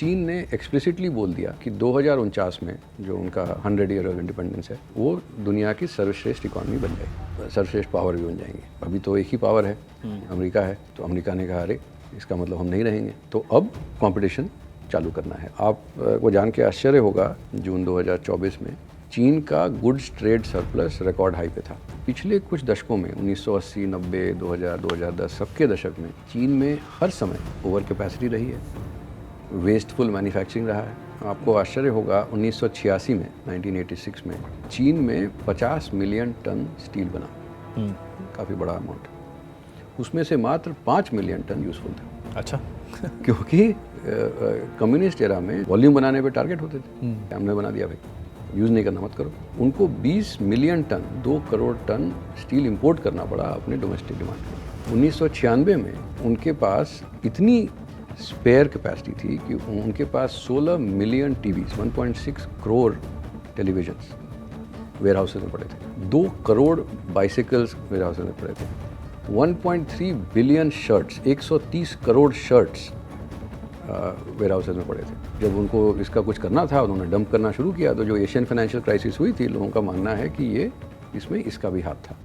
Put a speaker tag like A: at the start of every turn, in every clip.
A: चीन ने एक्सप्लिसिटली बोल दिया कि 2049 में जो उनका 100 ईयर ऑफ इंडिपेंडेंस है वो दुनिया की सर्वश्रेष्ठ इकॉनमी बन जाएगी, सर्वश्रेष्ठ पावर भी बन जाएंगे। अभी तो एक ही पावर है, अमेरिका है। तो अमेरिका ने कहा अरे इसका मतलब हम नहीं रहेंगे, तो अब कंपटीशन चालू करना है। आप को जान के आश्चर्य होगा, जून 2024 में चीन का goods trade surplus record high पे था। पिछले कुछ दशकों में 1980, 90, 2000, 2010 सबके दशक में चीन में हर समय ओवर कैपेसिटी रही है, वेस्टफुल मैन्युफैक्चरिंग रहा है। आपको आश्चर्य होगा 1986 में 1986 में चीन में 50 मिलियन टन स्टील बना, काफ़ी बड़ा अमाउंट। उसमें से मात्र 5 मिलियन टन यूज़फुल था।
B: अच्छा।
A: क्योंकि कम्युनिस्ट एरा में वॉल्यूम बनाने पे टारगेट होते थे, हमने बना दिया भाई, यूज़ नहीं करना मत करो। उनको 20 million ton 2 crore ton steel import करना पड़ा अपने डोमेस्टिक डिमांड के। 1996 में उनके पास इतनी स्पेयर कैपेसिटी थी कि उनके पास 16 million TVs, 1.6 crore televisions warehouses में पड़े थे, 2 करोड़ बाइसिकल्स वेयर हाउसेज में पड़े थे, 1.3 billion shirts, 130 crore shirts warehouses में पड़े थे। जब उनको इसका कुछ करना था, उन्होंने डंप करना शुरू किया। तो जो एशियन फाइनेंशियल क्राइसिस हुई थी, लोगों का मानना है कि ये इसमें इसका भी हाथ था।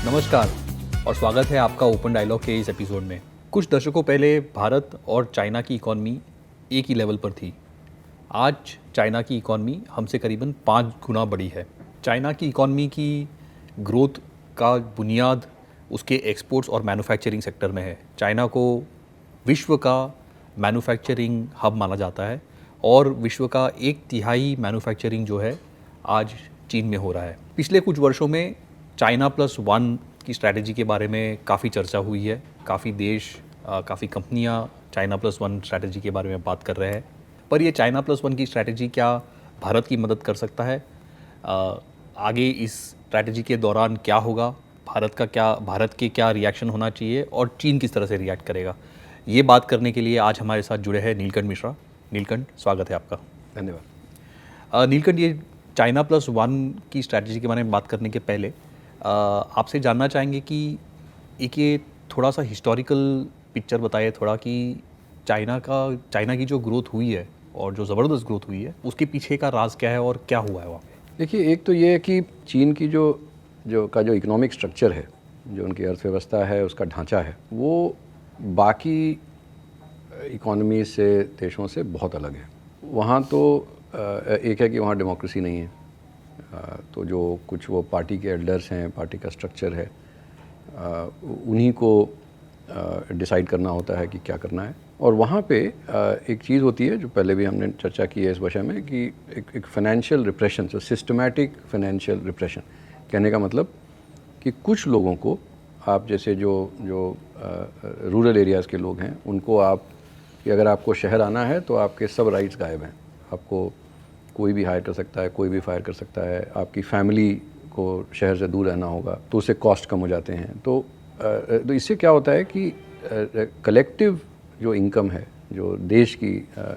B: नमस्कार और स्वागत है आपका ओपन डायलॉग के इस एपिसोड में। कुछ दशकों पहले भारत और चाइना की इकॉनमी एक ही लेवल पर थी। आज चाइना की इकॉनमी हमसे करीबन 5 गुना बड़ी है। चाइना की इकॉनमी की ग्रोथ का बुनियाद उसके एक्सपोर्ट्स और मैन्युफैक्चरिंग सेक्टर में है। चाइना को विश्व का मैन्युफैक्चरिंग हब माना जाता है और विश्व का 1/3 मैन्युफैक्चरिंग जो है आज चीन में हो रहा है। पिछले कुछ वर्षों में चाइना प्लस वन की स्ट्रैटेजी के बारे में काफ़ी चर्चा हुई है। काफ़ी देश, काफ़ी कंपनियां चाइना प्लस वन स्ट्रैटेजी के बारे में बात कर रहे हैं। पर ये चाइना प्लस वन की स्ट्रैटेजी क्या भारत की मदद कर सकता है? आगे इस स्ट्रैटेजी के दौरान क्या होगा? भारत के क्या रिएक्शन होना चाहिए और चीन किस तरह से रिएक्ट करेगा? ये बात करने के लिए आज हमारे साथ जुड़े हैं नीलकंठ मिश्रा। नीलकंठ, स्वागत है आपका।
A: धन्यवाद।
B: नीलकंठ, ये चाइना प्लस वन की स्ट्रैटेजी के बारे में बात करने के पहले आपसे जानना चाहेंगे कि एक ये थोड़ा सा हिस्टोरिकल पिक्चर बताइए थोड़ा कि चाइना की जो ग्रोथ हुई है और जो ज़बरदस्त ग्रोथ हुई है उसके पीछे का राज क्या है और क्या हुआ है वहाँ पे?
A: देखिए, एक तो ये है कि चीन की जो इकोनॉमिक स्ट्रक्चर है, जो उनकी अर्थव्यवस्था है, उसका ढांचा है, वो बाकी इकोनॉमी से, देशों से बहुत अलग है। वहाँ तो एक है कि वहाँ डेमोक्रेसी नहीं है, तो जो कुछ वो पार्टी के एल्डर्स हैं, पार्टी का स्ट्रक्चर है, उन्हीं को डिसाइड करना होता है कि क्या करना है। और वहाँ पे एक चीज़ होती है जो पहले भी हमने चर्चा की है इस विषय में कि एक फाइनेंशियल रिप्रेशन, जो सिस्टमैटिक फाइनेंशियल रिप्रेशन। कहने का मतलब कि कुछ लोगों को, आप जैसे जो रूरल एरियाज़ के लोग हैं, उनको आप कि अगर आपको शहर आना है तो आपके सब राइट्स गायब हैं। आपको कोई भी हायर कर सकता है, कोई भी फायर कर सकता है। आपकी फैमिली को शहर से दूर रहना होगा तो उससे कॉस्ट कम हो जाते हैं। तो इससे क्या होता है कि कलेक्टिव जो इनकम है, जो देश की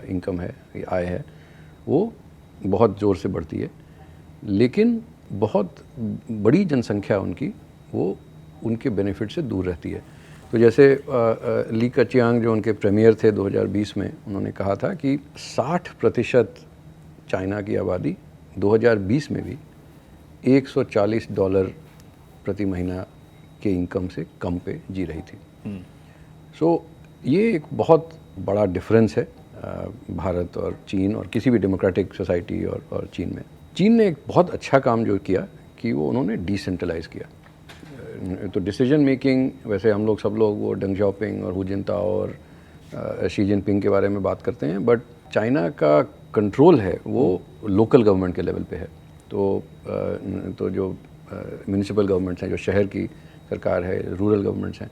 A: इनकम है, आय है, वो बहुत ज़ोर से बढ़ती है। लेकिन बहुत बड़ी जनसंख्या उनकी, वो उनके बेनिफिट से दूर रहती है। तो जैसे ली कचियांग जो उनके प्रीमियर थे 2020 में, उन्होंने कहा था कि 60% चाइना की आबादी 2020 में भी $140 प्रति महीना के इनकम से कम पे जी रही थी। सो ये एक बहुत बड़ा डिफरेंस है भारत और चीन और किसी भी डेमोक्रेटिक सोसाइटी और चीन में। चीन ने एक बहुत अच्छा काम जो किया कि वो उन्होंने डिसेंट्रलाइज किया। तो डिसीजन मेकिंग, वैसे हम लोग सब लोग वो डेंग झाओपिंग और हु जिनताओ और शी जिनपिंग के बारे में बात करते हैं, बट चाइना का कंट्रोल है वो लोकल गवर्नमेंट के लेवल पे है। तो जो म्यूनिसिपल गवर्नमेंट्स हैं, जो शहर की सरकार है, रूरल गवर्नमेंट्स हैं,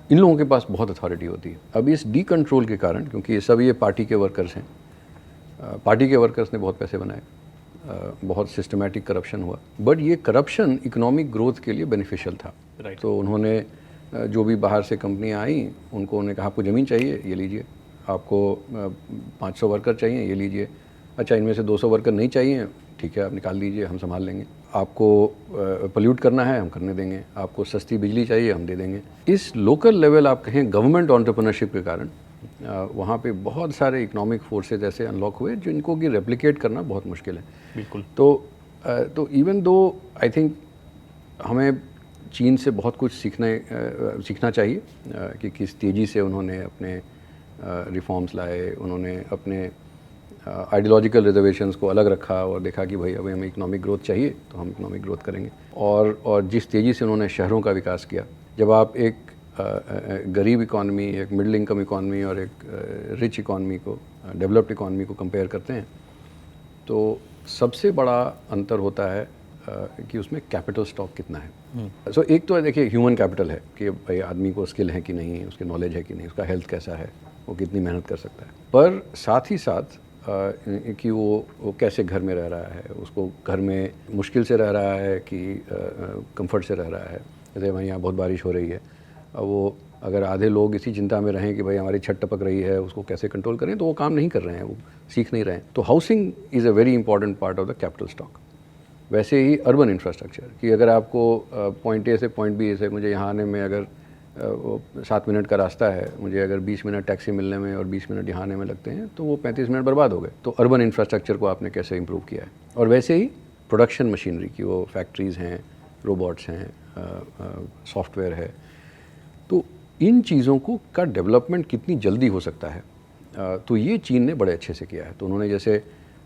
A: इन लोगों के पास बहुत अथॉरिटी होती है। अब इस डी कंट्रोल के कारण, क्योंकि ये सब ये पार्टी के वर्कर्स हैं, पार्टी के वर्कर्स ने बहुत पैसे बनाए, बहुत सिस्टमैटिक करप्शन हुआ, बट ये करप्शन इकोनॉमिक ग्रोथ के लिए बेनिफिशियल था। तो उन्होंने जो भी बाहर से कंपनियां आई उनको उन्होंने कहा आपको ज़मीन चाहिए ये लीजिए, आपको 500 वर्कर चाहिए ये लीजिए, अच्छा इनमें से 200 वर्कर नहीं चाहिए ठीक है आप निकाल दीजिए हम संभाल लेंगे, आपको पोल्यूट करना है हम करने देंगे, आपको सस्ती बिजली चाहिए हम दे देंगे। इस लोकल लेवल आप कहें गवर्नमेंट एंटरप्रेन्योरशिप के कारण वहाँ पे बहुत सारे इकोनॉमिक फोर्सेज ऐसे अनलॉक हुए जिनको कि रेप्लिकेट करना बहुत मुश्किल है।
B: बिल्कुल।
A: तो इवन दो आई थिंक हमें चीन से बहुत कुछ सीखना चाहिए कि किस तेज़ी से उन्होंने अपने रिफॉर्म्स लाए, उन्होंने अपने आइडियोलॉजिकल रिजर्वेशंस को अलग रखा और देखा कि भाई अभी हमें इकोनॉमिक ग्रोथ चाहिए तो हम इकोनॉमिक ग्रोथ करेंगे। और जिस तेज़ी से उन्होंने शहरों का विकास किया, जब आप एक गरीब इकॉनमी, एक मिडिल इनकम इकॉनमी और एक रिच इकॉनमी को, डेवलप्ड इकॉनमी को कंपेयर करते हैं तो सबसे बड़ा अंतर होता है कि उसमें कैपिटल स्टॉक कितना है। सो एक तो देखिए ह्यूमन कैपिटल है कि भाई आदमी को स्किल है कि नहीं, उसकी नॉलेज है कि नहीं, उसका हेल्थ कैसा है, वो कितनी मेहनत कर सकता है, पर साथ ही साथ कि वो कैसे घर में रह रहा है, उसको घर में मुश्किल से रह रहा है कि कंफर्ट से रह रहा है। जैसे भाई यहाँ बहुत बारिश हो रही है, अब वो अगर आधे लोग इसी चिंता में रहें कि भाई हमारी छत टपक रही है उसको कैसे कंट्रोल करें, तो वो काम नहीं कर रहे हैं, वो सीख नहीं रहे हैं। तो housing is a very important part of the capital stock. वैसे ही अर्बन इंफ्रास्ट्रक्चर कि अगर आपको पॉइंट ए से पॉइंट बी से मुझे यहाँ आने में अगर 7 मिनट का रास्ता है, मुझे अगर 20 मिनट टैक्सी मिलने में और 20 मिनट यहाँ आने में लगते हैं तो वो 35 मिनट बर्बाद हो गए। तो अर्बन इंफ्रास्ट्रक्चर को आपने कैसे इम्प्रूव किया है। और वैसे ही प्रोडक्शन मशीनरी की वो फैक्ट्रीज़ हैं, रोबोट्स हैं, सॉफ्टवेयर है, तो इन चीज़ों को का डेवलपमेंट कितनी जल्दी हो सकता है, तो ये चीन ने बड़े अच्छे से किया है। तो उन्होंने जैसे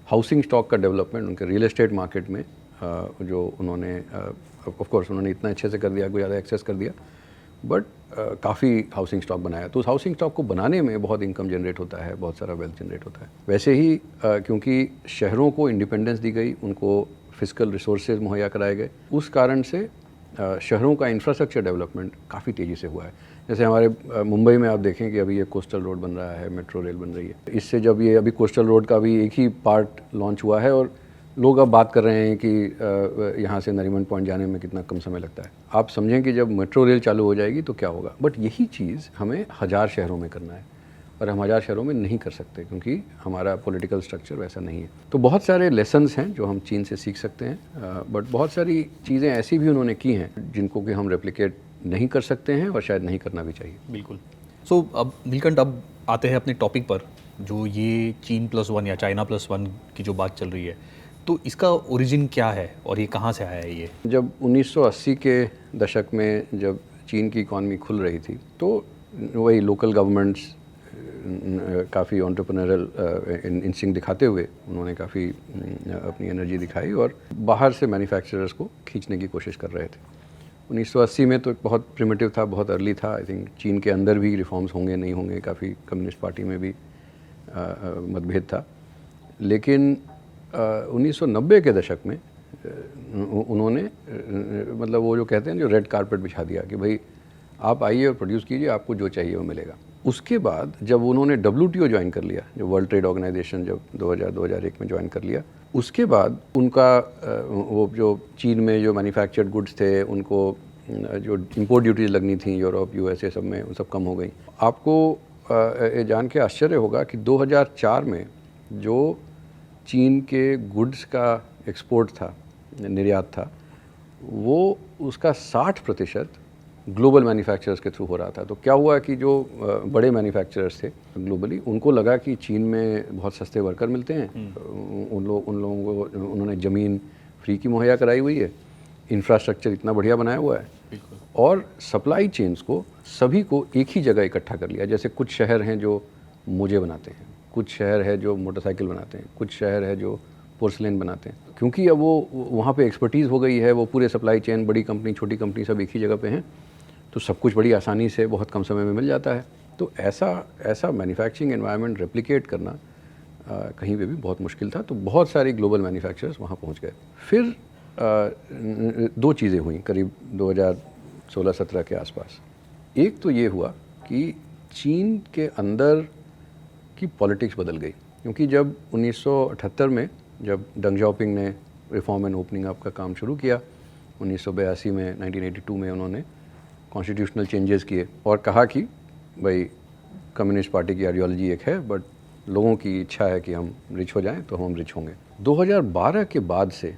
A: हाउसिंग स्टॉक का डेवलपमेंट उनके रियल एस्टेट मार्केट में जो उन्होंने ऑफ कोर्स उन्होंने इतना अच्छे से कर दिया, कोई ज़्यादा एक्सेस कर दिया, बट काफ़ी हाउसिंग स्टॉक बनाया। तो उस हाउसिंग स्टॉक को बनाने में बहुत इनकम जनरेट होता है, बहुत सारा वेल्थ जनरेट होता है। वैसे ही क्योंकि शहरों को इंडिपेंडेंस दी गई, उनको फिजिकल रिसोर्सेज मुहैया कराए गए, उस कारण से शहरों का इंफ्रास्ट्रक्चर डेवलपमेंट काफ़ी तेज़ी से हुआ है। जैसे हमारे मुंबई में आप देखें कि अभी ये कोस्टल रोड बन रहा है, मेट्रो रेल बन रही है। इससे जब ये अभी कोस्टल रोड का भी एक ही पार्ट लॉन्च हुआ है और लोग अब बात कर रहे हैं कि यहाँ से नरीमन पॉइंट जाने में कितना कम समय लगता है। आप समझें कि जब मेट्रो रेल चालू हो जाएगी तो क्या होगा। बट यही चीज़ हमें 1000 शहरों में करना है और हम 1000 शहरों में नहीं कर सकते क्योंकि हमारा पॉलिटिकल स्ट्रक्चर वैसा नहीं है। तो बहुत सारे लेसन्स हैं जो हम चीन से सीख सकते हैं, बट बहुत सारी चीज़ें ऐसी भी उन्होंने की हैं जिनको कि हम रेप्लिकेट नहीं कर सकते हैं और शायद नहीं करना भी चाहिए।
B: बिल्कुल। सो अब नीलकंठ, अब आते हैं अपने टॉपिक पर, जो ये चीन +1 या चाइना +1 की जो बात चल रही है, तो इसका ओरिजिन क्या है और ये कहाँ से आया है? ये
A: जब 1980 के दशक में जब चीन की इकॉनमी खुल रही थी तो वही लोकल गवर्नमेंट्स काफ़ी एंटरप्रेन्योरल इंस्टिंक्ट दिखाते हुए उन्होंने काफ़ी अपनी एनर्जी दिखाई और बाहर से मैन्युफैक्चरर्स को खींचने की कोशिश कर रहे थे। 1980 में तो एक बहुत प्रिमिटिव था, बहुत अर्ली था। आई थिंक चीन के अंदर भी रिफॉर्म्स होंगे नहीं होंगे, काफ़ी कम्युनिस्ट पार्टी में भी मतभेद था। लेकिन 1990 के दशक में उन्होंने मतलब वो जो कहते हैं जो रेड कारपेट बिछा दिया कि भाई आप आइए और प्रोड्यूस कीजिए, आपको जो चाहिए वो मिलेगा। उसके बाद जब उन्होंने WTO ज्वाइन कर लिया, जो वर्ल्ड ट्रेड ऑर्गेनाइजेशन जब 2000-2001 में ज्वाइन कर लिया, उसके बाद उनका वो जो चीन में जो मैन्युफैक्चर्ड गुड्स थे उनको जो इंपोर्ट ड्यूटीज लगनी थी यूरोप, USA सब में, वो सब कम हो गई। आपको ये जान के आश्चर्य होगा कि 2004 में जो चीन के गुड्स का एक्सपोर्ट था, निर्यात था, वो उसका 60% ग्लोबल मैन्युफैक्चरर्स के थ्रू हो रहा था। तो क्या हुआ कि जो बड़े मैन्युफैक्चरर्स थे ग्लोबली, उनको लगा कि चीन में बहुत सस्ते वर्कर मिलते हैं, उन लोगों को उन्होंने ज़मीन फ्री की मुहैया कराई हुई है, इंफ्रास्ट्रक्चर इतना बढ़िया बनाया हुआ है और सप्लाई चेन्स को सभी को एक ही जगह इकट्ठा कर लिया। जैसे कुछ शहर हैं जो मोजे बनाते हैं, कुछ शहर है जो मोटरसाइकिल बनाते हैं, कुछ शहर है जो पोर्सलेन बनाते हैं। क्योंकि अब वो वहाँ पे एक्सपर्टीज़ हो गई है, वो पूरे सप्लाई चेन, बड़ी कंपनी, छोटी कंपनी सब एक ही जगह पे हैं, तो सब कुछ बड़ी आसानी से बहुत कम समय में मिल जाता है। तो ऐसा मैन्युफैक्चरिंग एनवायरनमेंट रेप्लिकेट करना कहीं पे भी बहुत मुश्किल था। तो बहुत सारे ग्लोबल मैन्युफैक्चरर्स वहाँ पहुँच गए। फिर 2 चीज़ें हुई करीब 2016-17 के आसपास। एक तो ये हुआ कि चीन के अंदर की पॉलिटिक्स बदल गई, क्योंकि जब 1978 में जब डंग जाओपिंग ने रिफॉर्म एंड ओपनिंग अप का काम शुरू किया 1982 में, 1982 में उन्होंने कॉन्स्टिट्यूशनल चेंजेस किए और कहा कि भाई कम्युनिस्ट पार्टी की आइडियोलॉजी एक है, बट लोगों की इच्छा है कि हम रिच हो जाएं तो हम रिच होंगे। 2012 के बाद से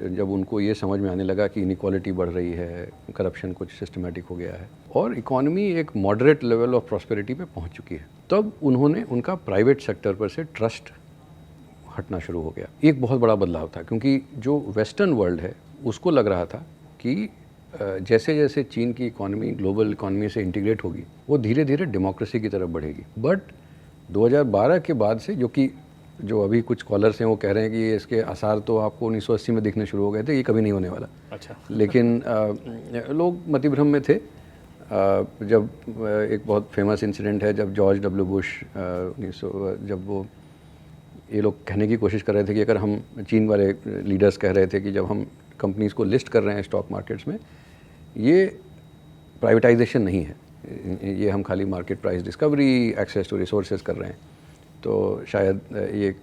A: जब उनको ये समझ में आने लगा कि इनइक्वालिटी बढ़ रही है, करप्शन कुछ सिस्टमेटिक हो गया है और इकॉनमी एक मॉडरेट लेवल ऑफ प्रॉस्पेरिटी पे पहुंच चुकी है, तब उन्होंने उनका प्राइवेट सेक्टर पर से ट्रस्ट हटना शुरू हो गया। एक बहुत बड़ा बदलाव था, क्योंकि जो वेस्टर्न वर्ल्ड है उसको लग रहा था कि जैसे जैसे चीन की इकॉनमी ग्लोबल इकॉनमी से इंटीग्रेट होगी वो धीरे धीरे डेमोक्रेसी की तरफ बढ़ेगी। बट 2012 के बाद से, जो अभी कुछ स्कॉलर्स हैं वो कह रहे हैं कि इसके आसार तो आपको 1980 में दिखने शुरू हो गए थे, ये कभी नहीं होने वाला।
B: अच्छा। लेकिन
A: लोग मतिभ्रम में थे। जब एक बहुत फेमस इंसिडेंट है, जब जॉर्ज डब्ल्यू बुश जब वो ये लोग कहने की कोशिश कर रहे थे कि अगर हम, चीन वाले लीडर्स कह रहे थे कि जब हम कंपनीज़ को लिस्ट कर रहे हैं स्टॉक मार्केट्स में, ये प्राइवेटाइजेशन नहीं है, ये हम खाली market price discovery, access to resources कर रहे हैं। तो शायद ये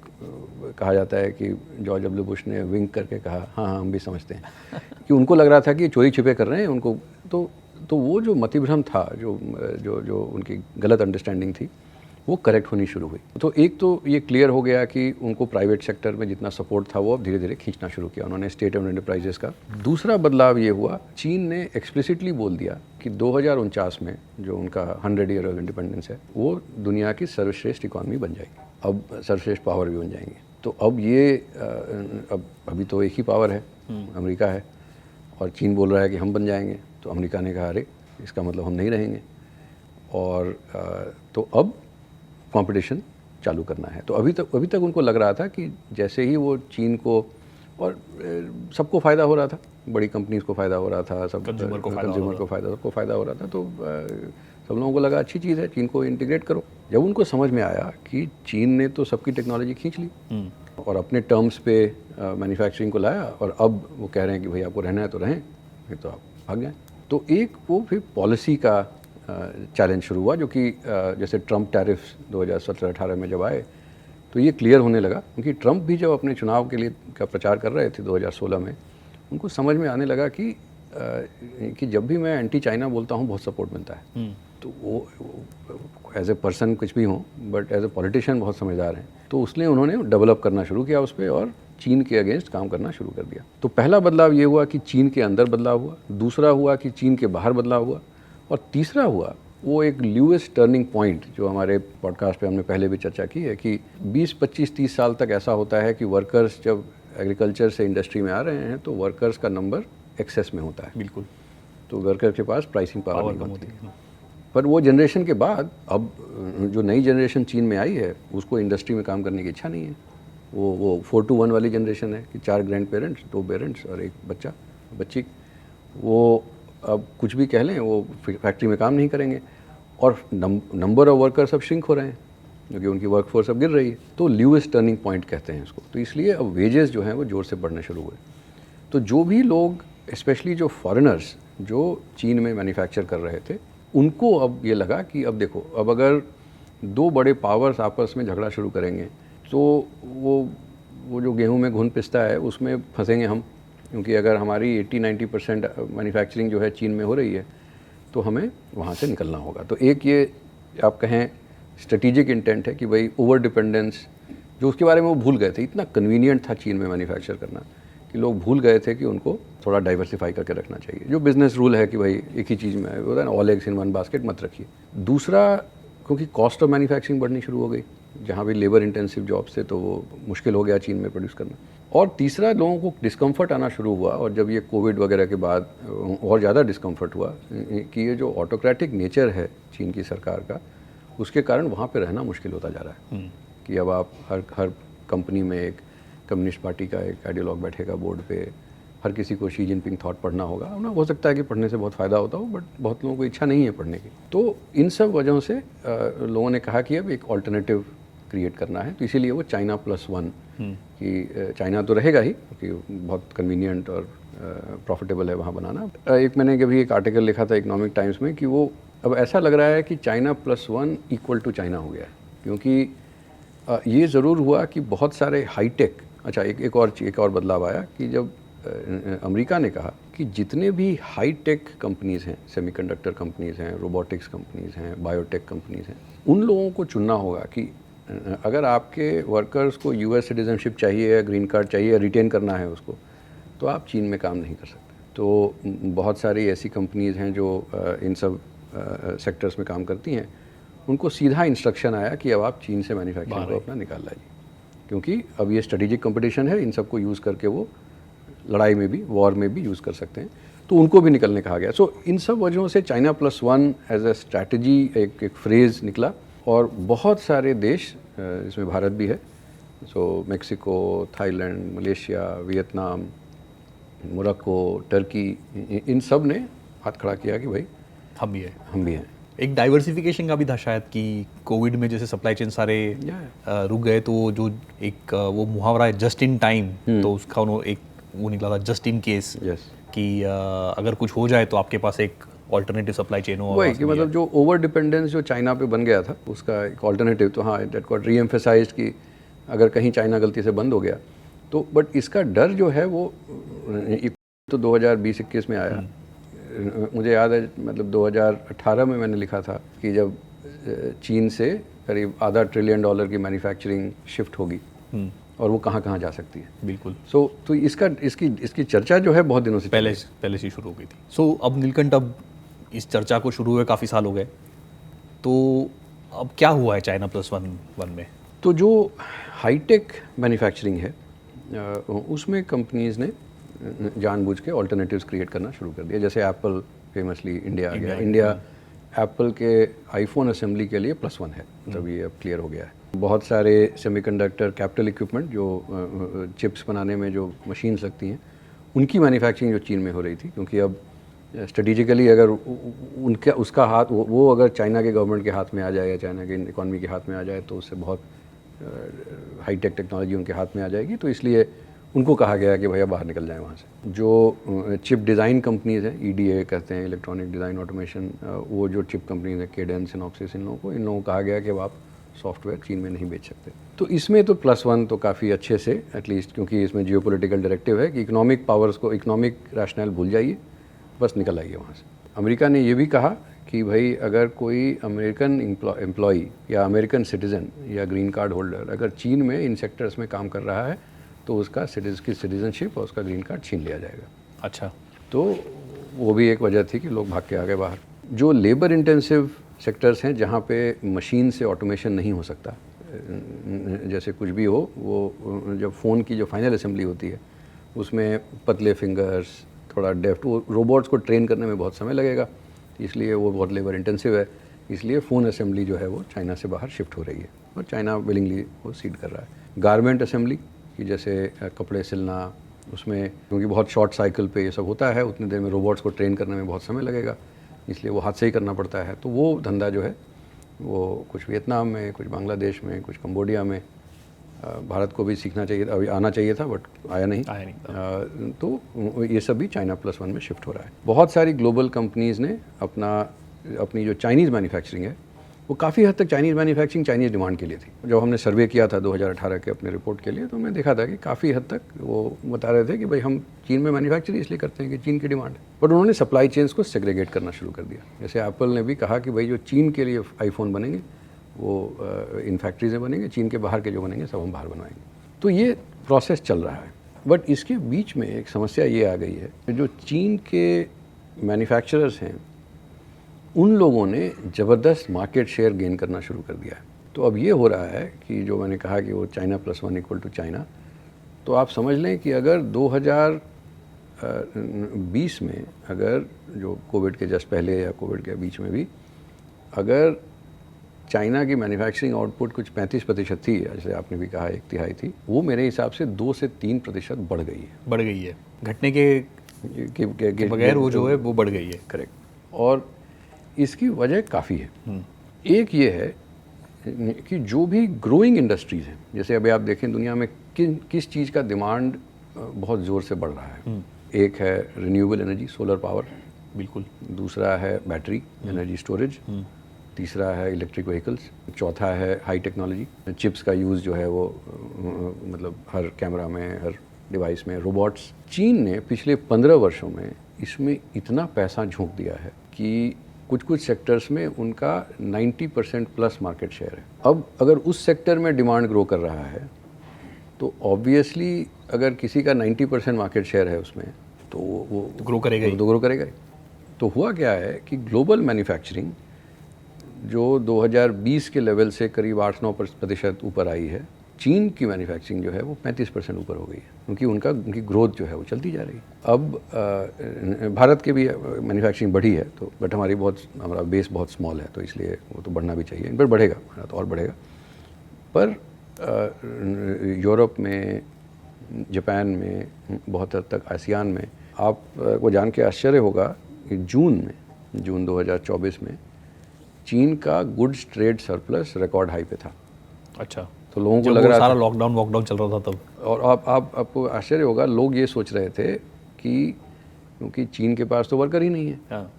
A: कहा जाता है कि जॉर्ज डब्ल्यू बुश ने विंक करके कहा हाँ हाँ हम भी समझते हैं कि उनको लग रहा था कि चोरी छिपे कर रहे हैं उनको। तो वो जो मतिभ्रम था, जो उनकी गलत अंडरस्टैंडिंग थी, वो करेक्ट होनी शुरू हुई। तो एक तो ये क्लियर हो गया कि उनको प्राइवेट सेक्टर में जितना सपोर्ट था वो अब धीरे धीरे खींचना शुरू किया उन्होंने स्टेट ओन्ड एंटरप्राइजेस का। दूसरा बदलाव ये हुआ, चीन ने एक्सप्लिसिटली बोल दिया कि 2049 में जो उनका 100 ईयर ऑफ इंडिपेंडेंस है वो दुनिया की सर्वश्रेष्ठ इकॉनमी बन जाएगी, अब सर्वश्रेष्ठ पावर भी बन जाएंगे। तो अब ये अभी तो एक ही पावर है, अमेरिका है, और चीन बोल रहा है कि हम बन जाएंगे। तो अमेरिका ने कहा अरे इसका मतलब हम नहीं रहेंगे, और तो अब कंपटीशन चालू करना है। तो अभी तक उनको लग रहा था कि जैसे ही वो चीन को, और सबको फ़ायदा हो रहा था, बड़ी कंपनीज़ को फ़ायदा हो रहा था, सब कंज्यूमर को फ़ायदा हो रहा था, तो सब लोगों को लगा अच्छी चीज़ है, चीन को इंटीग्रेट करो। जब उनको समझ में आया कि चीन ने तो सबकी टेक्नोलॉजी खींच ली और अपने टर्म्स पे मैन्युफैक्चरिंग को लाया, और अब वो कह रहे हैं कि भाई आपको रहना है तो रहें, नहीं तो आप भाग जाएँ। तो एक वो फिर पॉलिसी का चैलेंज शुरू हुआ, जो कि जैसे ट्रंप टैरिफ्स 2017-18 में जब आए तो ये क्लियर होने लगा, क्योंकि ट्रंप भी जब अपने चुनाव के लिए का प्रचार कर रहे थे 2016 में, उनको समझ में आने लगा कि जब भी मैं एंटी चाइना बोलता हूँ बहुत सपोर्ट मिलता है। तो वो एज ए पर्सन कुछ भी हों, बट एज ए पॉलिटिशियन बहुत समझदार हैं, तो उसने उन्होंने डेवलप करना शुरू किया उस पर और चीन के अगेंस्ट काम करना शुरू कर दिया। तो पहला बदलाव ये हुआ कि चीन के अंदर बदलाव हुआ, दूसरा हुआ कि चीन के बाहर बदलाव हुआ, और तीसरा हुआ वो एक ल्यूइस टर्निंग पॉइंट, जो हमारे पॉडकास्ट पे हमने पहले भी चर्चा की है कि 20, 25, 30 साल तक ऐसा होता है कि वर्कर्स जब एग्रीकल्चर से इंडस्ट्री में आ रहे हैं तो वर्कर्स का नंबर एक्सेस में होता है।
B: बिल्कुल।
A: तो वर्कर के पास प्राइसिंग पावर नहीं होती है। पर वो जनरेशन के बाद अब जो नई जनरेशन चीन में आई है उसको इंडस्ट्री में काम करने की इच्छा नहीं है। वो 4-to-1 वाली जनरेशन है कि 4 ग्रैंड पेरेंट्स, 2 पेरेंट्स और एक बच्ची। वो अब कुछ भी कह लें वो फैक्ट्री में काम नहीं करेंगे, और नंबर ऑफ वर्कर्स अब श्रिंक हो रहे हैं क्योंकि उनकी वर्कफोर्स अब गिर रही है। तो ल्यूइस टर्निंग पॉइंट कहते हैं इसको। तो इसलिए अब वेजेस जो हैं वो जोर से बढ़ने शुरू हुए। तो जो भी लोग, स्पेशली जो फॉरेनर्स जो चीन में मैन्युफैक्चर कर रहे थे, उनको अब ये लगा कि अब देखो, अब अगर 2 बड़े पावर्स आपस में झगड़ा शुरू करेंगे तो वो जो गेहूं में घुन पिसता है उसमें फंसेंगे हम, क्योंकि अगर हमारी 80-90% मैन्युफैक्चरिंग जो है चीन में हो रही है तो हमें वहाँ से निकलना होगा। तो एक ये आप कहें स्ट्रेटेजिक इंटेंट है कि भाई ओवर डिपेंडेंस, जो उसके बारे में वो भूल गए थे, इतना कन्वीनियंट था चीन में मैन्युफैक्चर करना कि लोग भूल गए थे कि उनको थोड़ा डाइवर्सिफाई करके रखना चाहिए। जो बिजनेस रूल है कि भाई एक ही चीज़ में होता है ना, all eggs in one basket मत रखिए। दूसरा, क्योंकि कॉस्ट ऑफ मैन्युफैक्चरिंग बढ़नी शुरू हो गई, जहाँ भी लेबर इंटेंसिव जॉब्स थे तो वो मुश्किल हो गया चीन में प्रोड्यूस करना। और तीसरा, लोगों को डिस्कम्फर्ट आना शुरू हुआ, और जब ये कोविड वगैरह के बाद और ज़्यादा डिस्कम्फर्ट हुआ कि ये जो ऑटोक्रेटिक नेचर है चीन की सरकार का, उसके कारण वहाँ पे रहना मुश्किल होता जा रहा है। कि अब आप हर कंपनी में एक कम्युनिस्ट पार्टी का एक आइडियोलॉग बैठेगा बोर्ड पे, हर किसी को शी जिनपिंग थॉट पढ़ना होगा ना। हो सकता है कि पढ़ने से बहुत फ़ायदा होता हो, बट बहुत लोगों को इच्छा नहीं है पढ़ने की। तो इन सब वजहों से लोगों ने कहा कि अब एक ऑल्टरनेटिव क्रिएट करना है। तो इसीलिए वो China + 1 कि चाइना तो रहेगा ही क्योंकि बहुत कन्वीनियंट और प्रॉफिटेबल है वहाँ बनाना। एक मैंने कभी एक आर्टिकल लिखा था इकोनॉमिक टाइम्स में कि वो अब ऐसा लग रहा है कि China + 1 = चाइना हो गया है, क्योंकि ये ज़रूर हुआ कि बहुत सारे हाईटेक अच्छा, एक और बदलाव आया कि जब अमेरिका ने कहा कि जितने भी हाई टेक कंपनीज़ हैं, सेमीकंडक्टर कंपनीज़ हैं, रोबोटिक्स कंपनीज़ हैं, बायोटेक कंपनीज़ हैं, उन लोगों को चुनना होगा कि अगर आपके वर्कर्स को यूएस सिटीजनशिप चाहिए या ग्रीन कार्ड चाहिए या रिटेन करना है उसको, तो आप चीन में काम नहीं कर सकते। तो बहुत सारी ऐसी कंपनीज़ हैं जो इन सब सेक्टर्स में काम करती हैं, उनको सीधा इंस्ट्रक्शन आया कि अब आप चीन से मैन्युफैक्चरिंग को अपना निकाल लाइए, क्योंकि अब ये स्ट्रेटेजिक कंपटीशन है, इन सबको यूज़ करके वो लड़ाई में भी, वॉर में भी यूज़ कर सकते हैं, तो उनको भी निकलने कहा गया। सो इन सब वजहों से China plus one as a strategy एक फ्रेज़ निकला और बहुत सारे देश, इसमें भारत भी है, so Mexico, Thailand, Malaysia, Vietnam, Morocco, Turkey, इन सब ने हाथ खड़ा किया कि भाई
B: हम भी है।
A: हम भी हैं।
B: एक डाइवर्सिफिकेशन का भी था शायद कि कोविड में जैसे सप्लाई चेन सारे रुक गए, तो जो एक वो मुहावरा है जस्ट इन टाइम, तो उसका एक वो निकला था जस्ट इन केस, कि अगर कुछ हो जाए तो आपके पास एक ऑल्टरनेटिव सप्लाई चेन हो।
A: वही कि मतलब जो ओवर डिपेंडेंस जो चाइना पे बन गया था, उसका एक ऑल्टरनेटिव, तो हाँ, दैट गॉट रीएम्फेसाइज्ड कि अगर कहीं चाइना गलती से बंद हो गया तो, बट इसका डर जो है वो तो 2020-21 में आया। मुझे याद है, मतलब 2018 में मैंने लिखा था कि जब चीन से करीब $500 ट्रिलियन की मैन्युफैक्चरिंग शिफ्ट होगी और वो कहाँ कहाँ जा सकती है।
B: बिल्कुल।
A: तो इसकी चर्चा जो है बहुत दिनों से
B: पहले से शुरू हो गई थी। अब नीलकंठ, अब इस चर्चा को शुरू हुए काफ़ी साल हो गए, तो अब क्या हुआ है चाइना प्लस वन में?
A: तो जो हाईटेक मैन्युफैक्चरिंग है उसमें कंपनीज़ ने जानबूझ के ऑल्टरनेटिव्स क्रिएट करना शुरू कर दिया। जैसे एप्पल फेमसली इंडिया आ गया। इंडिया एप्पल के आईफोन असेंबली के लिए +1 है, मतलब ये अब क्लियर हो गया है। बहुत सारे सेमीकंडक्टर कैपिटल इक्विपमेंट जो चिप्स बनाने में जो मशीन्स लगती हैं, उनकी मैन्युफैक्चरिंग जो चीन में हो रही थी, क्योंकि अब स्ट्रेटिजिकली अगर उसका हाथ वो अगर चाइना के गवर्नमेंट के हाथ में आ जाए या चाइना के इकॉनमी के हाथ में आ जाए तो उससे बहुत हाईटेक टेक्नोलॉजी उनके हाथ में आ जाएगी। तो इसलिए उनको कहा गया कि भैया बाहर निकल जाए वहाँ से। जो चिप डिज़ाइन कंपनीज़ हैं, EDA कहते हैं, इलेक्ट्रॉनिक डिज़ाइन ऑटोमेशन, वो जो चिप कंपनीज़ हैं, केडेंस, सिनॉप्सिस, इन लोगों को कहा गया कि अब आप सॉफ्टवेयर चीन में नहीं बेच सकते। तो इसमें तो +1 तो काफ़ी अच्छे से, एटलीस्ट, क्योंकि इसमें जियोपॉलिटिकल डायरेक्टिव है कि इकोनॉमिक पावर्स को, इकोनॉमिक रैशनल भूल जाइए, बस निकल आइए वहाँ से। अमेरिका ने ये भी कहा कि भाई अगर कोई अमेरिकन एम्प्लॉई या अमेरिकन सिटीज़न या ग्रीन कार्ड होल्डर अगर चीन में इन सेक्टर्स में काम कर रहा है तो उसका सिटीजनशिप और उसका ग्रीन कार्ड छीन लिया जाएगा।
B: अच्छा।
A: तो वो भी एक वजह थी कि लोग भाग के आ गए बाहर। जो लेबर इंटेंसिव सेक्टर्स हैं जहाँ पे मशीन से ऑटोमेशन नहीं हो सकता, जैसे कुछ भी हो, वो जब फ़ोन की जो फाइनल असेंबली होती है उसमें पतले फिंगर्स, थोड़ा डेफ्ट, वो रोबोट्स को ट्रेन करने में बहुत समय लगेगा, इसलिए वो बहुत लेबर इंटेंसिव है। इसलिए फ़ोन असेंबली जो है वो चाइना से बाहर शिफ्ट हो रही है और चाइना विलिंगली वो सीड कर रहा है। गारमेंट असेंबली कि जैसे कपड़े सिलना, उसमें क्योंकि बहुत शॉर्ट साइकिल पे ये सब होता है, उतनी देर में रोबोट्स को ट्रेन करने में बहुत समय लगेगा, इसलिए वो हाथ से ही करना पड़ता है। तो वो धंधा जो है वो कुछ वियतनाम में, कुछ बांग्लादेश में, कुछ कंबोडिया में, भारत को भी सीखना चाहिए था, अभी आना चाहिए था बट आया नहीं तो ये सब भी चाइना +1 में शिफ्ट हो रहा है। बहुत सारी ग्लोबल कंपनीज़ ने अपनी जो चाइनीज़ मैन्युफैक्चरिंग है वो काफ़ी हद तक चाइनीज़ मैन्युफैक्चरिंग चाइनीज़ डिमांड के लिए थी। जब हमने सर्वे किया था 2018 के अपने रिपोर्ट के लिए, तो हमने देखा था कि काफ़ी हद तक वो बता रहे थे कि भाई हम चीन में मैन्युफैक्चरिंग इसलिए करते हैं कि चीन की डिमांड है। बट उन्होंने सप्लाई चेन्स को सेग्रीगेट करना शुरू कर दिया। जैसे एप्पल ने भी कहा कि भाई जो चीन के लिए आईफोन बनेंगे वो इन फैक्ट्री से बनेंगे, चीन के बाहर के जो बनेंगे सब हम बाहर बनवाएंगे। तो ये प्रोसेस चल रहा है। बट इसके बीच में एक समस्या ये आ गई है कि जो चीन के मैन्युफैक्चरर्स हैं उन लोगों ने ज़बरदस्त मार्केट शेयर गेन करना शुरू कर दिया है। तो अब ये हो रहा है कि जो मैंने कहा कि वो चाइना +1 इक्वल टू चाइना, तो आप समझ लें कि अगर 2020 में, अगर जो कोविड के जस्ट पहले या कोविड के बीच में भी, अगर चाइना की मैन्युफैक्चरिंग आउटपुट कुछ 35% थी, जैसे आपने भी कहा 1/3 थी, वो मेरे हिसाब से 2 से 3% बढ़ गई है।
B: घटने के बगैर वो जो है वो बढ़ गई है।
A: करेक्ट। और इसकी वजह काफ़ी है। एक ये है कि जो भी ग्रोइंग इंडस्ट्रीज़ हैं, जैसे अभी आप देखें दुनिया में किस चीज़ का डिमांड बहुत ज़ोर से बढ़ रहा है। एक है रिन्यूएबल एनर्जी, सोलर पावर,
B: बिल्कुल।
A: दूसरा है बैटरी एनर्जी स्टोरेज, तीसरा है इलेक्ट्रिक व्हीकल्स, चौथा है हाई टेक्नोलॉजी, चिप्स का यूज़ जो है वो मतलब हर कैमरा में, हर डिवाइस में, रोबोट्स। चीन ने पिछले 15 वर्षों में इसमें इतना पैसा झोंक दिया है कि कुछ कुछ सेक्टर्स में उनका 90% प्लस मार्केट शेयर है। अब अगर उस सेक्टर में डिमांड ग्रो कर रहा है तो ऑब्वियसली अगर किसी का 90% मार्केट शेयर है उसमें तो वो
B: ग्रो करेगा ही।
A: तो ग्रो करेगा ही। तो हुआ क्या है कि ग्लोबल मैन्युफैक्चरिंग जो 2020 के लेवल से करीब 8-9% ऊपर आई है, चीन की मैन्युफैक्चरिंग जो है वो 35% ऊपर हो गई है, क्योंकि उनकी ग्रोथ जो है वो चलती जा रही है। अब भारत के भी मैन्युफैक्चरिंग बढ़ी है तो, बट हमारा बेस बहुत स्मॉल है तो इसलिए वो तो बढ़ना भी चाहिए, पर बढ़ेगा, तो और बढ़ेगा। पर यूरोप में, जापान में, बहुत हद तक आसियान में, आपको जान के आश्चर्य होगा कि जून 2024 में चीन का goods trade surplus record high पे था।
B: अच्छा,
A: तो लोगों को लग रहा
B: सारा
A: था,
B: लॉकडाउन चल रहा था तब,
A: और आपको आश्चर्य होगा, लोग ये सोच रहे थे कि क्योंकि चीन के पास तो वर्कर ही नहीं है।
B: हाँ।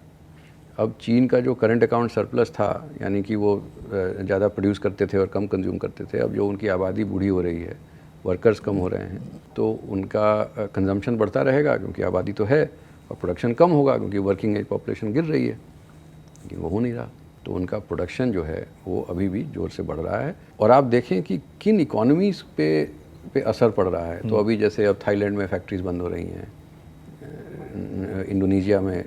A: अब चीन का जो करंट अकाउंट सरप्लस था, यानी कि वो ज़्यादा प्रोड्यूस करते थे और कम कंज्यूम करते थे, अब जो उनकी आबादी बूढ़ी हो रही है, वर्कर्स कम हो रहे हैं, तो उनका कंजम्पशन बढ़ता रहेगा क्योंकि आबादी तो है, और प्रोडक्शन कम होगा क्योंकि वर्किंग एज पॉपुलेशन गिर रही है, लेकिन वो हो नहीं रहा। तो उनका प्रोडक्शन जो है वो अभी भी ज़ोर से बढ़ रहा है। और आप देखें कि किन इकोनॉमीज़ पे असर पड़ रहा है। तो अभी जैसे अब थाईलैंड में फैक्ट्रीज बंद हो रही हैं, इंडोनेशिया में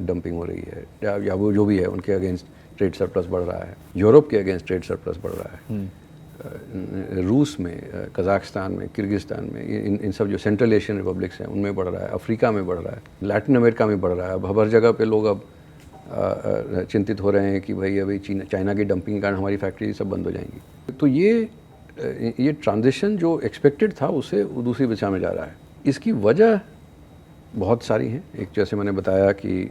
A: डंपिंग हो रही है, या वो जो भी है उनके अगेंस्ट ट्रेड सरप्लस बढ़ रहा है, यूरोप के अगेंस्ट ट्रेड सरप्लस बढ़ रहा है, रूस में, कजाकिस्तान में, किर्गिस्तान में, इन सब जो सेंट्रल एशियन रिपब्लिक्स हैं उनमें बढ़ रहा है, अफ्रीका में बढ़ रहा है, लैटिन अमेरिका में बढ़ रहा है। अब हर जगह पे लोग अब चिंतित हो रहे हैं कि भाई अभी चाइना की डंपिंग के कारण हमारी फैक्ट्री सब बंद हो जाएंगी। तो ये ट्रांजिशन जो एक्सपेक्टेड था उससे दूसरी दिशा में जा रहा है। इसकी वजह बहुत सारी हैं। एक जैसे मैंने बताया कि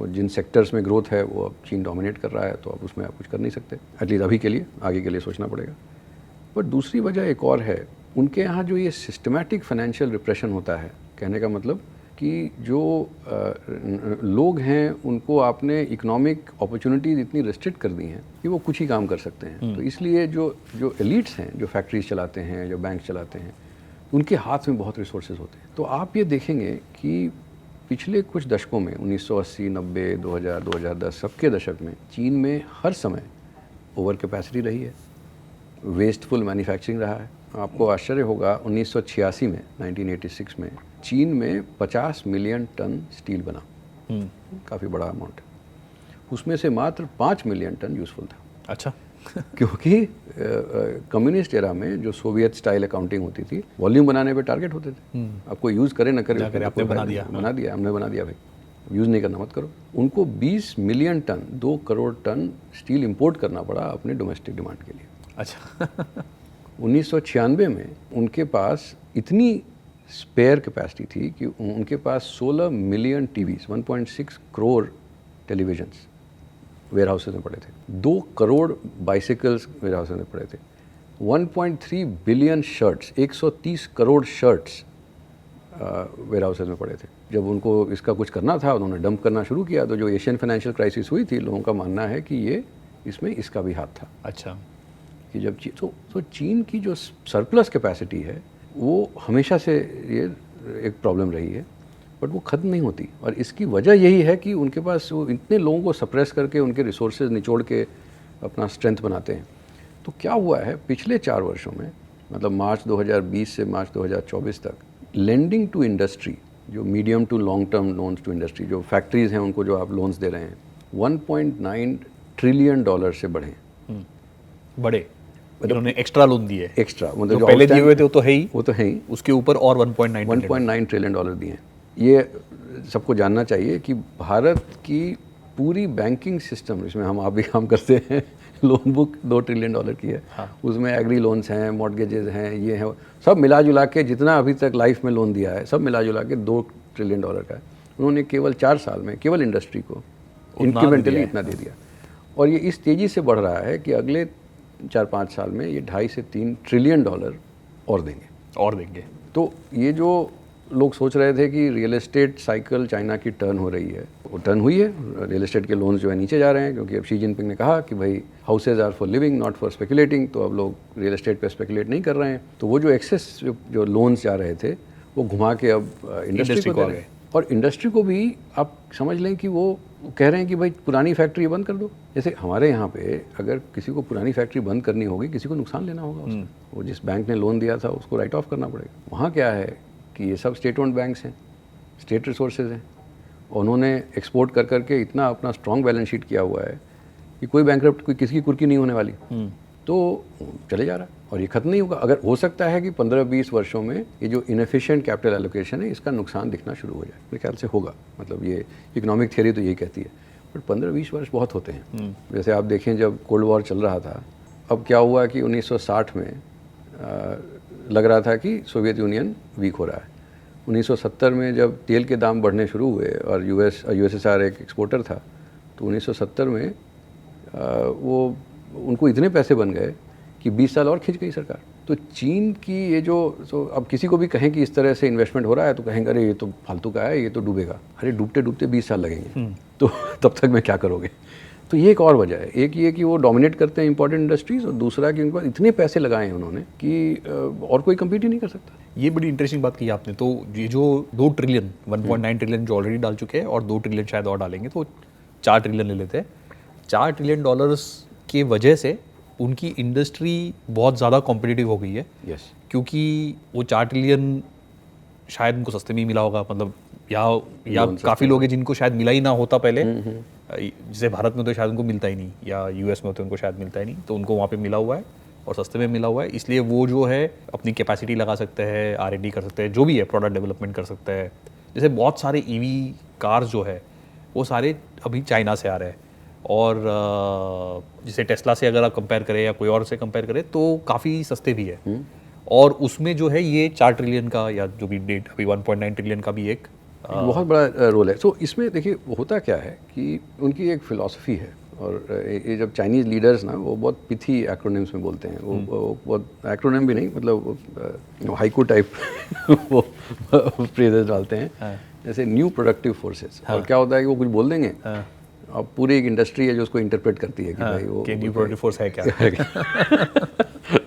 A: जिन सेक्टर्स में ग्रोथ है वो अब चीन डोमिनेट कर रहा है, तो अब उसमें आप कुछ कर नहीं सकते, एटलीस्ट अभी के लिए, आगे के लिए सोचना पड़ेगा। पर दूसरी वजह एक और है, उनके यहाँ जो ये सिस्टमैटिक फाइनेंशियल रिप्रेशन होता है, कहने का मतलब कि जो लोग हैं उनको आपने इकोनॉमिक अपॉर्चुनिटीज़ इतनी रेस्ट्रिक्ट कर दी हैं कि वो कुछ ही काम कर सकते हैं। तो इसलिए जो एलिट्स हैं, जो फैक्ट्रीज चलाते हैं, जो बैंक चलाते हैं, उनके हाथ में बहुत रिसोर्सेज होते हैं। तो आप ये देखेंगे कि पिछले कुछ दशकों में 1980, 90, 2000, 2010 सबके दशक में चीन में हर समय ओवर कैपेसिटी रही है, वेस्टफुल मैन्युफैक्चरिंग रहा है। आपको आश्चर्य होगा, 1986 में, 1986 में चीन में 50 मिलियन टन स्टील बना, काफ़ी बड़ा अमाउंट है। उसमें से मात्र 5 मिलियन टन यूज़फुल था।
B: अच्छा।
A: क्योंकि कम्युनिस्ट एरा में जो सोवियत स्टाइल अकाउंटिंग होती थी, वॉल्यूम बनाने पे टारगेट होते थे। आपको यूज़ करे ना करे,
B: आपने बना दिया,
A: हमने बना दिया भाई, यूज़ नहीं करना मत करो। उनको 20 million ton, 2 crore ton steel import करना पड़ा अपने डोमेस्टिक डिमांड के लिए।
B: अच्छा।
A: 1996 में उनके पास इतनी स्पेयर कैपेसिटी थी कि उनके पास 16 million TVs, 1.6 crore televisions warehouses में पड़े थे, 2 करोड़ बाइसिकल्स वेयर हाउसेज में पड़े थे, 1.3 billion shirts, 130 crore shirts warehouses में पड़े थे। जब उनको इसका कुछ करना था, उन्होंने डंप करना शुरू किया। तो जो एशियन फाइनेंशियल क्राइसिस हुई थी, लोगों का मानना है कि ये इसमें इसका भी हाथ था।
B: अच्छा।
A: कि जब तो चीन की जो सरप्लस कैपेसिटी है वो हमेशा से ये एक प्रॉब्लम रही है, बट वो ख़त्म नहीं होती। और इसकी वजह यही है कि उनके पास वो इतने लोगों को सप्रेस करके उनके रिसोर्सेज निचोड़ के अपना स्ट्रेंथ बनाते हैं। तो क्या हुआ है पिछले 4 वर्षों में, मतलब मार्च 2020 से मार्च 2024 तक, लेंडिंग टू इंडस्ट्री, जो medium to long term loans to industry, जो फैक्ट्रीज़ हैं उनको जो आप लोन्स दे रहे हैं, 1.9 ट्रिलियन डॉलर से बढ़े।
B: बड़े उन्होंने एक्स्ट्रा लोन दिए,
A: एक्स्ट्रा मतलब
B: जो
A: जो
B: पहले दिए हुए थे वो तो है ही, उसके ऊपर और
A: 1.9 ट्रिलियन डॉलर दिए हैं। ये सबको जानना चाहिए कि भारत की पूरी बैंकिंग सिस्टम, जिसमें हम आप भी काम करते हैं, लोन बुक 2 ट्रिलियन डॉलर की है।
B: हाँ।
A: उसमें एग्री लोन्स हैं, मॉर्गेजेस हैं, ये हैं, सब मिला जुला के जितना अभी तक लाइफ में लोन दिया है, सब मिला जुला के 2 ट्रिलियन डॉलर का है। उन्होंने केवल 4 साल में केवल इंडस्ट्री को इंक्रीमेंटली इतना दे दिया। और ये इस तेज़ी से बढ़ रहा है कि अगले 4-5 साल में ये 2.5 से 3 ट्रिलियन डॉलर और देंगे।
B: और देंगे।
A: तो ये जो लोग सोच रहे थे कि रियल एस्टेट साइकिल चाइना की टर्न हो रही है, वो टर्न हुई है। रियल एस्टेट के लोन्स जो है नीचे जा रहे हैं, क्योंकि अब शी जिनपिंग ने कहा कि भाई houses are for living not for speculating, तो अब लोग रियल एस्टेट पे स्पेकुलेट नहीं कर रहे हैं। तो वो जो एक्सेस जो लोन्स जा रहे थे वो घुमा के अब इंडस्ट्री को आ गए। और इंडस्ट्री को भी आप समझ लें कि वो कह रहे हैं कि भाई पुरानी फैक्ट्री बंद कर दो। जैसे हमारे यहाँ पे अगर किसी को पुरानी फैक्ट्री बंद करनी होगी, किसी को नुकसान लेना होगा उसका, वो जिस बैंक ने लोन दिया था उसको राइट ऑफ करना पड़ेगा। वहाँ क्या है कि ये सब स्टेट ओन्ड बैंक्स हैं, स्टेट रिसोर्सेज हैं, उन्होंने एक्सपोर्ट कर करके इतना अपना स्ट्रॉन्ग बैलेंस शीट किया हुआ है कि कोई बैंकरप्ट, कोई किसी की कुर्की नहीं होने वाली। तो चले जा रहा है और ये खत्म नहीं होगा। अगर हो सकता है कि 15-20 वर्षों में ये जो इनएफिशिएंट कैपिटल एलोकेशन है इसका नुकसान दिखना शुरू हो जाए, मेरे ख्याल से होगा। मतलब ये इकोनॉमिक थियरी तो यही कहती है, बट 15-20 वर्ष बहुत होते हैं। जैसे आप देखें जब कोल्ड वॉर चल रहा था, अब क्या हुआ कि 1960 में लग रहा था कि सोवियत यूनियन वीक हो रहा है। 1970 में जब तेल के दाम बढ़ने शुरू हुए और यूएसएसआर एक एक्सपोर्टर था, तो 1970 में वो उनको इतने पैसे बन गए कि 20 साल और खिंच गई सरकार। तो चीन की ये जो अब किसी को भी कहें कि इस तरह से इन्वेस्टमेंट हो रहा है तो कहेंगे अरे ये तो फालतू का है, ये तो डूबेगा। अरे डूबते डूबते 20 साल लगेंगे, तो तब तक मैं क्या करोगे। तो ये एक और वजह है, एक ये कि वो डोमिनेट करते हैं इंपॉर्टेंट इंडस्ट्रीज, और दूसरा कि उनके पास इतने पैसे लगाए हैं उन्होंने कि और कोई कम्पीट ही नहीं कर सकता।
B: ये बड़ी इंटरेस्टिंग बात की आपने। तो ये जो 2 ट्रिलियन 1.9 ट्रिलियन जो ऑलरेडी डाल चुके हैं और 2 ट्रिलियन शायद और डालेंगे, तो 4 ट्रिलियन ले लेते हैं। 4 ट्रिलियन डॉलर्स की वजह से उनकी इंडस्ट्री बहुत ज़्यादा कॉम्पिटिटिव हो गई है।
A: यस,
B: क्योंकि वो 4 ट्रिलियन शायद उनको सस्ते में ही मिला होगा, मतलब या काफ़ी लोग हैं जिनको शायद मिला ही ना होता पहले, जैसे भारत में तो शायद उनको मिलता ही नहीं, या यूएस में तो उनको शायद मिलता ही नहीं, तो उनको वहाँ पे मिला हुआ है और सस्ते में मिला हुआ है। इसलिए वो जो है अपनी कैपेसिटी लगा सकते हैं, R&D कर सकते हैं, जो भी है प्रोडक्ट डेवलपमेंट कर सकते हैं। जैसे बहुत सारे ईवी कार्स जो है वो सारे अभी चाइना से आ रहे हैं, और जैसे टेस्ला से अगर आप कंपेयर करें या कोई और से कंपेयर करें तो काफ़ी सस्ते भी है। और उसमें जो है ये 4 ट्रिलियन का या जो भी डेट अभी 1.9 ट्रिलियन का भी एक
A: बहुत बड़ा रोल है। सो इसमें देखिए होता क्या है कि उनकी एक फ़िलॉसफी है, और ये जब चाइनीज़ लीडर्स ना वो बहुत पिथी एक्रोनिम्स में बोलते हैं, वो बहुत एक्रोनिम भी नहीं, मतलब हाइकू टाइप वो फ्रेजेस डालते हैं, जैसे न्यू प्रोडक्टिव फोर्सेस। और क्या होता है कि वो कुछ बोल देंगे, अब पूरी एक इंडस्ट्री है जो उसको इंटरप्रेट करती है कि भाई वो
B: न्यू प्रोडक्टिव फोर्स है क्या।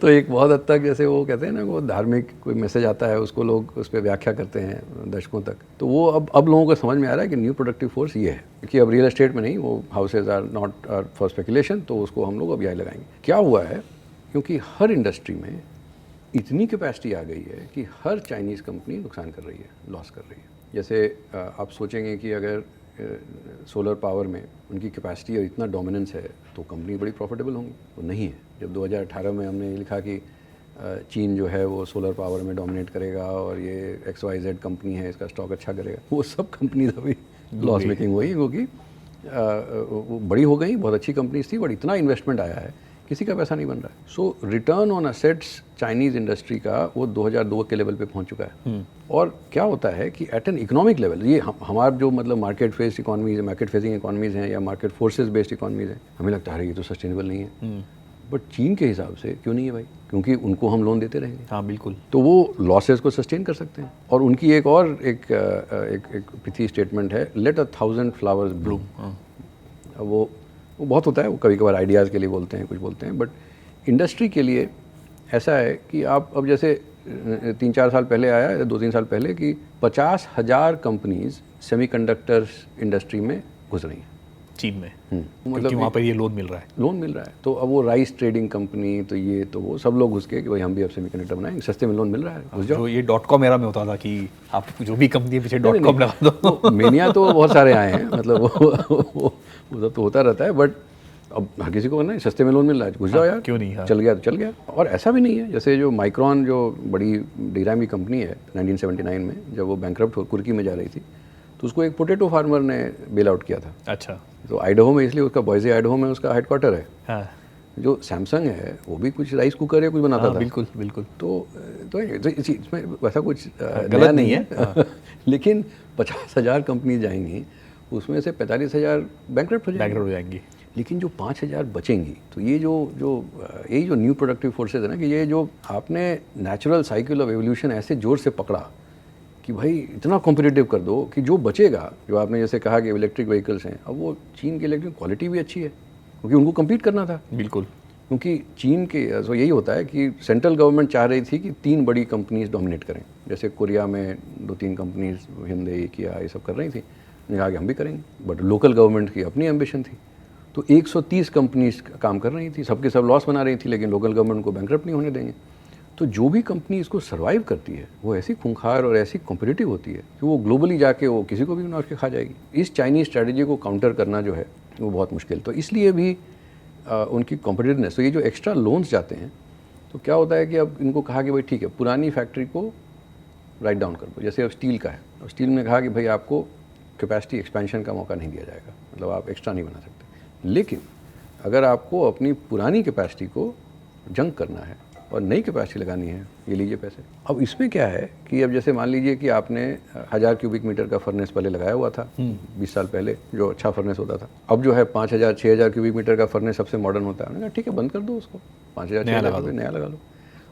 A: तो एक बहुत हद तक जैसे वो कहते हैं ना, वो धार्मिक कोई मैसेज आता है उसको लोग उस पर व्याख्या करते हैं दशकों तक। तो वो अब लोगों को समझ में आ रहा है कि न्यू प्रोडक्टिव फोर्स ये है कि अब रियल एस्टेट में नहीं, वो houses are not for speculation, तो उसको हम लोग अब यही लगाएंगे। क्या हुआ है, क्योंकि हर इंडस्ट्री में इतनी कैपेसिटी आ गई है कि हर चाइनीज़ कंपनी नुकसान कर रही है, लॉस कर रही है। जैसे आप सोचेंगे कि अगर सोलर पावर में उनकी कैपेसिटी और इतना डोमिनेंस है तो कंपनी बड़ी प्रॉफिटेबल होंगी, वो नहीं है। जब 2018 में हमने लिखा कि चीन जो है वो सोलर पावर में डोमिनेट करेगा और ये XYZ कंपनी है, इसका स्टॉक अच्छा करेगा, वो सब कंपनीज अभी लॉस मेकिंग हुई, क्योंकि वो बड़ी हो गई, बहुत अच्छी कंपनीज थी, बट इतना इन्वेस्टमेंट आया है किसी का पैसा नहीं बन रहा है। So return on assets Chinese industry का वो 2002 के लेवल पे पहुंच चुका है। और क्या होता है कि एट एन इकोनॉमिक लेवल, ये हमारा जो मतलब market faced economies, market facing economies हैं या मार्केट फोर्सेज बेस्ड इकॉनमीज हैं, हमें लगता है ये तो सस्टेनेबल नहीं है। बट चीन के हिसाब से क्यों नहीं है भाई, क्योंकि उनको हम लोन देते रहेंगे।
B: हाँ बिल्कुल।
A: तो वो लॉसेस को सस्टेन कर सकते हैं। और उनकी एक और एक पिथी स्टेटमेंट है, लेट 1000 फ्लावर्स ब्लूम। वो बहुत होता है, वो कभी कभार आइडियाज़ के लिए बोलते हैं, कुछ बोलते हैं, बट इंडस्ट्री के लिए ऐसा है कि आप अब जैसे 3-4 साल पहले आया, 2-3 साल पहले कि 50,000 कंपनीज सेमीकंडक्टर्स इंडस्ट्री में घुस रही हैं
B: चीन में, मतलब वहाँ पर ये लोन मिल रहा है।
A: लोन मिल रहा है। तो अब वो राइस ट्रेडिंग कंपनी, तो ये तो वो सब लोग घुस के कि भाई हम भी अब सेमीकंडक्टर बनाएंगे, सस्ते में लोन मिल रहा है, घुस जाओ।
B: जो ये .com एरा में होता था कि आप जो भी कंपनी पीछे .com लगा दो।
A: मेनिया तो बहुत सारे आए हैं, मतलब वो सब तो होता रहता है, बट अब हर किसी को करना है, सस्ते में लोन मिल रहा है, घुस जाओ यार,
B: क्यों नहीं। हाँ।
A: चल गया तो चल गया। और ऐसा भी नहीं है, जैसे जो माइक्रॉन जो बड़ी डीराम की कंपनी है, 1979 में जब वो बैंकरप्ट हो कुर्की में जा रही थी, तो उसको एक पोटैटो फार्मर ने बेल आउट किया था।
B: अच्छा।
A: तो आइडाहो में, इसलिए उसका बॉयजे आइडाहो में उसका हेडक्वार्टर है।
B: हाँ।
A: जो सैमसंग है वो भी कुछ राइस कुकर या कुछ बनाता था।
B: बिल्कुल बिल्कुल।
A: तो इसमें वैसा कुछ
B: गलत नहीं है।
A: लेकिन 50,000 कंपनी जाएंगी, उसमें से 45,000 बैंकरप्ट हो
B: जाएंगी।
A: लेकिन जो 5,000 बचेंगी, तो ये यही जो न्यू प्रोडक्टिव फोर्सेज है ना, कि ये जो आपने नेचुरल साइकिल ऑफ एवोल्यूशन ऐसे जोर से पकड़ा कि भाई इतना कॉम्पिटिटिव कर दो कि जो बचेगा, जो आपने जैसे कहा कि इलेक्ट्रिक व्हीकल्स हैं, अब वो चीन की इलेक्ट्रिक क्वालिटी भी अच्छी है क्योंकि उनको कम्पीट करना था।
B: बिल्कुल।
A: क्योंकि चीन के तो यही होता है कि सेंट्रल गवर्नमेंट चाह रही थी कि 3 बड़ी कंपनीज डोमिनेट करें, जैसे कोरिया में 2-3 कंपनीज हिंदई किया ये सब कर रही थी, उन्होंने कहा कि हम भी करेंगे, बट लोकल गवर्नमेंट की अपनी एम्बिशन थी। तो 130 कंपनीज काम कर रही थी, सबके सब लॉस बना रही थी, लेकिन लोकल गवर्नमेंट को बैंकरप्ट नहीं होने देंगे। तो जो भी कंपनी इसको सर्वाइव करती है वो ऐसी खूंखार और ऐसी कॉम्पिटिटिव होती है कि वो ग्लोबली जाके वो किसी को भी नॉक के खा जाएगी। इस चाइनीज़ स्ट्रैटेजी को काउंटर करना जो है वो बहुत मुश्किल, तो इसलिए भी उनकी कॉम्पिटिटिवनेस। तो ये जो एक्स्ट्रा लोन्स जाते हैं तो क्या होता है कि अब इनको कहा कि भाई ठीक है, पुरानी फैक्ट्री को राइट डाउन कर दो, जैसे अब स्टील का है, और स्टील ने कहा कि भाई आपको कैपेसिटी एक्सपेंशन का मौका नहीं दिया जाएगा, मतलब आप एक्स्ट्रा नहीं बना सकते। लेकिन अगर आपको अपनी पुरानी कैपेसिटी को जंग करना है और नई कैपेसिटी लगानी है, ये लीजिए पैसे। अब इसमें क्या है कि अब जैसे मान लीजिए कि आपने 1000 क्यूबिक मीटर का फर्नेस पहले लगाया हुआ था 20 साल पहले, जो अच्छा फर्नेस होता था। अब जो है 5000-6000 क्यूबिक मीटर का फर्नेस सबसे मॉडर्न होता है। उन्होंने कहा ठीक है, बंद कर दो उसको, 5000-6000 नया लगा लो।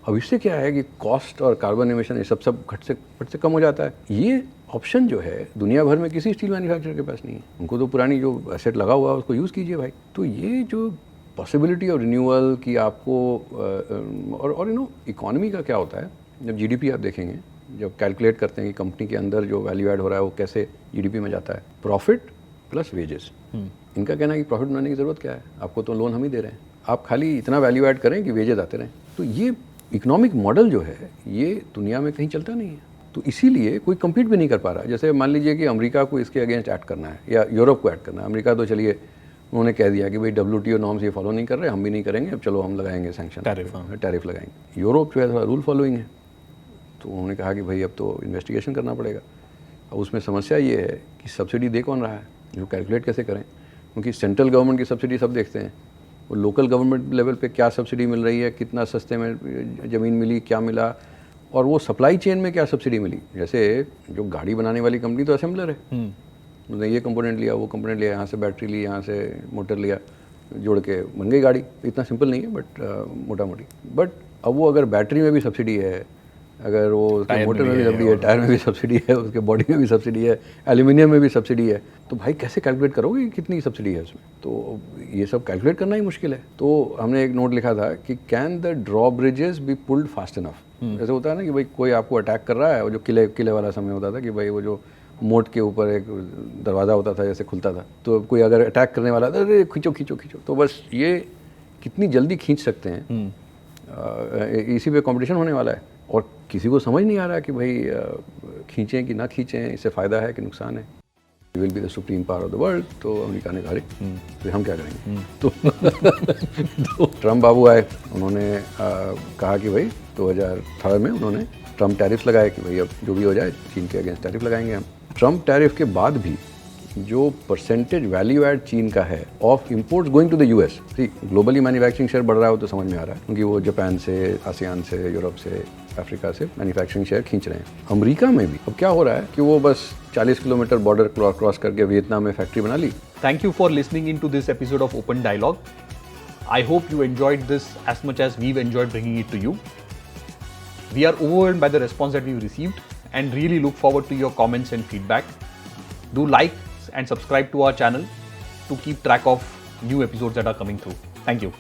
A: अब इससे क्या है कि कॉस्ट और कार्बन एमिशन ये सब घट से कम हो जाता है। ये ऑप्शन जो है दुनिया भर में किसी स्टील मैन्युफैक्चरर के पास नहीं है। उनको तो पुरानी जो एसेट लगा हुआ है उसको यूज़ कीजिए भाई। तो ये जो पॉसिबिलिटी ऑफ रिन्यूअल की आपको और इकोनॉमी का क्या होता है, जब जीडीपी आप देखेंगे, जब कैलकुलेट करते हैं कि कंपनी के अंदर जो वैल्यू ऐड हो रहा है वो कैसे जीडीपी में जाता है, प्रॉफिट प्लस वेजेस। इनका कहना है कि प्रॉफिट बनाने की ज़रूरत क्या है, आपको तो लोन हम ही दे रहे हैं, आप खाली इतना वैल्यू ऐड करें कि वेजेस आते रहें। तो ये इकोनॉमिक मॉडल जो है ये दुनिया में कहीं चलता नहीं है, तो इसीलिए कोई कम्पीट भी नहीं कर पा रहा। जैसे मान लीजिए कि अमेरिका को इसके अगेंस्ट ऐड करना है या यूरोप को ऐड करना है। अमेरिका तो चलिए उन्होंने कह दिया कि भाई WTO नॉर्म्स ये फॉलो नहीं कर रहे, हम भी नहीं करेंगे, अब चलो हम लगाएंगे सैंक्शन, टैरिफ लगाएंगे। यूरोप जो है थोड़ा रूल फॉलोइंग है, तो उन्होंने कहा कि भाई अब तो इन्वेस्टिगेशन करना पड़ेगा। अब उसमें समस्या ये है कि सब्सिडी दे कौन रहा है, जो कैलकुलेट कैसे करें, क्योंकि सेंट्रल गवर्नमेंट की सब्सिडी सब देखते हैं, वो लोकल गवर्नमेंट लेवल पे क्या सब्सिडी मिल रही है, कितना सस्ते में ज़मीन मिली, क्या मिला, और वो सप्लाई चेन में क्या सब्सिडी मिली। जैसे जो गाड़ी बनाने वाली कंपनी तो असेंबलर है, उसने ये कंपोनेंट लिया, वो कंपोनेंट लिया, यहाँ से बैटरी ली, यहाँ से मोटर लिया, जोड़ के बन गई गाड़ी। इतना सिंपल नहीं है बट मोटा मोटी। बट अब वो अगर बैटरी में भी सब्सिडी है, अगर वो उसके मोटर में भी सब्सिडी है, टायर में भी सब्सिडी है, उसके बॉडी में भी सब्सिडी है, एल्यूमिनियम में भी सब्सिडी है, तो भाई कैसे कैलकुलेट करोगे कितनी सब्सिडी है उसमें। तो ये सब कैलकुलेट करना ही मुश्किल है। तो हमने एक नोट लिखा था कि can the drawbridges be pulled fast enough. जैसे होता है ना कि भाई कोई आपको अटैक कर रहा है, वो जो किले वाला समय होता था कि भाई वो जो मोट के ऊपर एक दरवाज़ा होता था जैसे खुलता था, तो कोई अगर अटैक करने वाला था, अरे खींचो खींचो खींचो, तो बस ये कितनी जल्दी खींच सकते हैं, इसी पे कंपटीशन होने वाला है। और किसी को समझ नहीं आ रहा कि भाई खींचें कि ना खींचें, इससे फ़ायदा है कि नुकसान है। We will be the supreme power of the world. तो अमेरिका ने कहा तो हम क्या करेंगे। तो ट्रम्प बाबू आए, उन्होंने कहा कि भाई 2018 में उन्होंने ट्रम्प टैरिफ लगाए कि भाई अब जो भी हो जाए चीन के अगेंस्ट टैरिफ लगाएंगे हम। ट्रम्प टैरिफ के बाद भी जो परसेंटेज वैल्यू ऐड चीन का है of imports going to the US, ठीक ग्लोबली मैन्युफैक्चरिंग शेयर बढ़ रहा हो तो समझ में आ रहा है, क्योंकि वो जापान से, आसियान से, यूरोप से, अफ्रीका से मैन्युफैक्चरिंग शेयर खींच रहे हैं। अमेरिका में भी अब क्या हो रहा है कि वो बस 40 किलोमीटर बॉर्डर क्रॉस करके वियतनाम में फैक्ट्री बना ली।
B: Thank you for listening in to this episode of open dialogue. I hope you enjoyed this as much as we've enjoyed bringing it to you. We are overwhelmed by the response that we've received and really look forward to your comments and feedback. Do like and subscribe to our channel to keep track of new episodes that are coming through. Thank you.